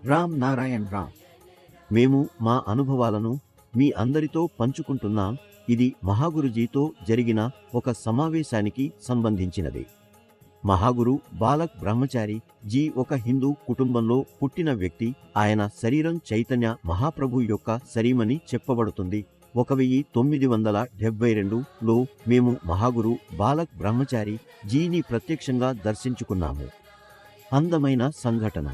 రామ్ నారాయణ్ రామ్. మేము మా అనుభవాలను మీ అందరితో పంచుకుంటున్నాం. ఇది మహాగురుజీతో జరిగిన ఒక సమావేశానికి సంబంధించినది. మహాగురు బాలక్ బ్రహ్మచారి జీ ఒక హిందూ కుటుంబంలో పుట్టిన వ్యక్తి. ఆయన శరీరం చైతన్య మహాప్రభు యొక్క శరీమని చెప్పబడుతుంది. 1972లో మేము మహాగురు బాలక్ బ్రహ్మచారి జీని ప్రత్యక్షంగా దర్శించుకున్నాము. అందమైన సంఘటన.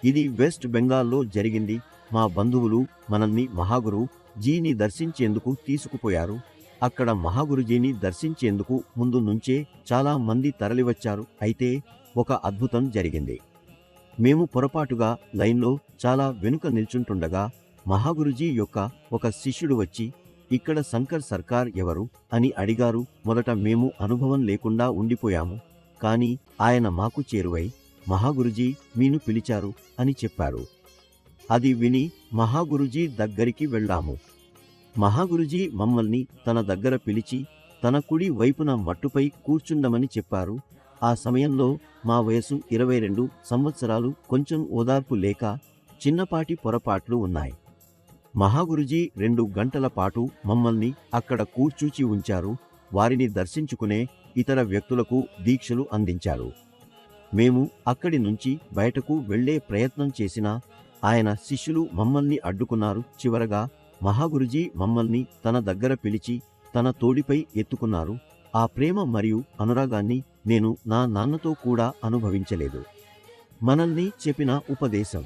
ఇది వెస్ట్ బెంగాల్లో జరిగింది. మా బంధువులు మనల్ని మహాగురు జీని దర్శించేందుకు తీసుకుపోయారు. అక్కడ మహాగురుజీని దర్శించేందుకు ముందు నుంచే చాలా మంది తరలివచ్చారు. అయితే ఒక అద్భుతం జరిగింది. మేము పొరపాటుగా లైన్లో చాలా వెనుక నిల్చుంటుండగా మహాగురుజీ యొక్క ఒక శిష్యుడు వచ్చి, ఇక్కడ శంకర్ సర్కార్ ఎవరు అని అడిగారు. మొదట మేము అనుభవం లేకుండా ఉండిపోయాము. కానీ ఆయన మాకు చేరువై, మహాగురుజీ మీను పిలిచారు అని చెప్పారు. అది విని మహాగురుజీ దగ్గరికి వెళ్ళాము. మహాగురుజీ మమ్మల్ని తన దగ్గర పిలిచి తన కుడి వైపున మట్టుపై కూర్చుండమని చెప్పారు. ఆ సమయంలో మా వయసు 22 సంవత్సరాలు. కొంచెం ఓదార్పు లేక చిన్నపాటి పొరపాట్లు ఉన్నాయి. మహాగురుజీ 2 గంటల పాటు మమ్మల్ని అక్కడ కూర్చూచి ఉంచారు. వారిని దర్శించుకునే ఇతర వ్యక్తులకు దీక్షలు అందించారు. మేము అక్కడి నుంచి బయటకు వెళ్లే ప్రయత్నం చేసినా ఆయన శిష్యులు మమ్మల్ని అడ్డుకున్నారు. చివరగా మహాగురుజీ మమ్మల్ని తన దగ్గర పిలిచి తన తోడిపై ఎత్తుకున్నారు. ఆ ప్రేమ మరియు అనురాగాన్ని నేను నా నాన్నతో కూడా అనుభవించలేదు. మనల్ని చెప్పిన ఉపదేశం.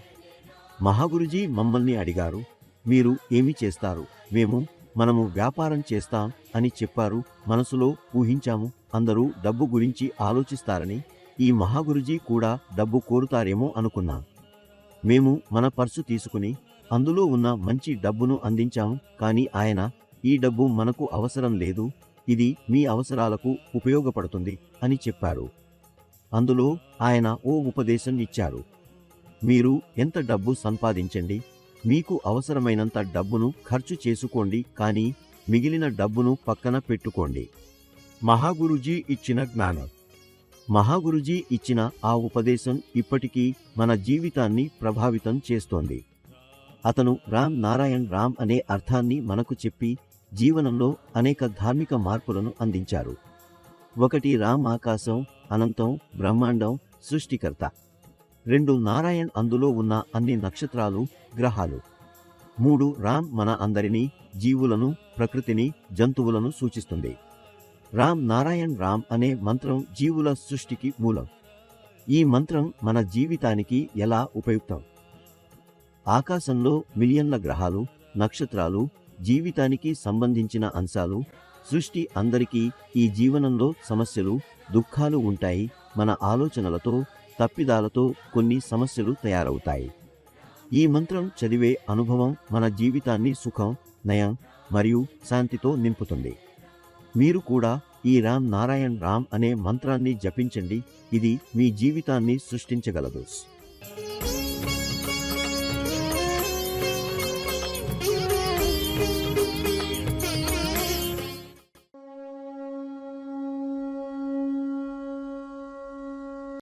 మహాగురుజీ మమ్మల్ని అడిగారు, మీరు ఏమి చేస్తారు? మనము వ్యాపారం చేస్తాం అని చెప్పారు. మనసులో ఊహించాము, అందరూ డబ్బు గురించి ఆలోచిస్తారని. ఈ మహాగురుజీ కూడా డబ్బు కోరుతారేమో అనుకున్నాం. మేము మన పర్సు తీసుకుని అందులో ఉన్న మంచి డబ్బును అందించాము. కానీ ఆయన, ఈ డబ్బు మనకు అవసరం లేదు, ఇది మీ అవసరాలకు ఉపయోగపడుతుంది అని చెప్పారు. అందులో ఆయన ఓ ఉపదేశం ఇచ్చారు. మీరు ఎంత డబ్బు సంపాదించండి, మీకు అవసరమైనంత డబ్బును ఖర్చు చేసుకోండి, కానీ మిగిలిన డబ్బును పక్కన పెట్టుకోండి. మహాగురుజీ ఇచ్చిన జ్ఞానం. మహాగురుజీ ఇచ్చిన ఆ ఉపదేశం ఇప్పటికీ మన జీవితాన్ని ప్రభావితం చేస్తోంది. అతను రామ్ నారాయణ్ రామ్ అనే అర్థాన్ని మనకు చెప్పి జీవనంలో అనేక ధార్మిక మార్పులను అందించారు. 1 రామ్ ఆకాశం, అనంతం, బ్రహ్మాండం, సృష్టికర్త. 2 నారాయణ్ అందులో ఉన్న అన్ని నక్షత్రాలు, గ్రహాలు. 3 రామ్ మన అందరినీ, జీవులను, ప్రకృతిని, జంతువులను సూచిస్తుంది. రామ్ నారాయణ్ రామ్ అనే మంత్రం జీవుల సృష్టికి మూలం. ఈ మంత్రం మన జీవితానికి ఎలా ఉపయుక్తం? ఆకాశంలో మిలియన్ల గ్రహాలు, నక్షత్రాలు, జీవితానికి సంబంధించిన అంశాలు. సృష్టి అందరికీ ఈ జీవనంలో సమస్యలు, దుఃఖాలు ఉంటాయి. మన ఆలోచనలతో, తప్పిదాలతో కొన్ని సమస్యలు తయారవుతాయి. ఈ మంత్రం చదివే అనుభవం మన జీవితాన్ని సుఖం, నయం మరియు శాంతితో నింపుతుంది. మీరు కూడా ఈ రామ్ నారాయణ్ రామ్ అనే మంత్రాన్ని జపించండి. ఇది మీ జీవితాన్ని సృష్టించగలదు.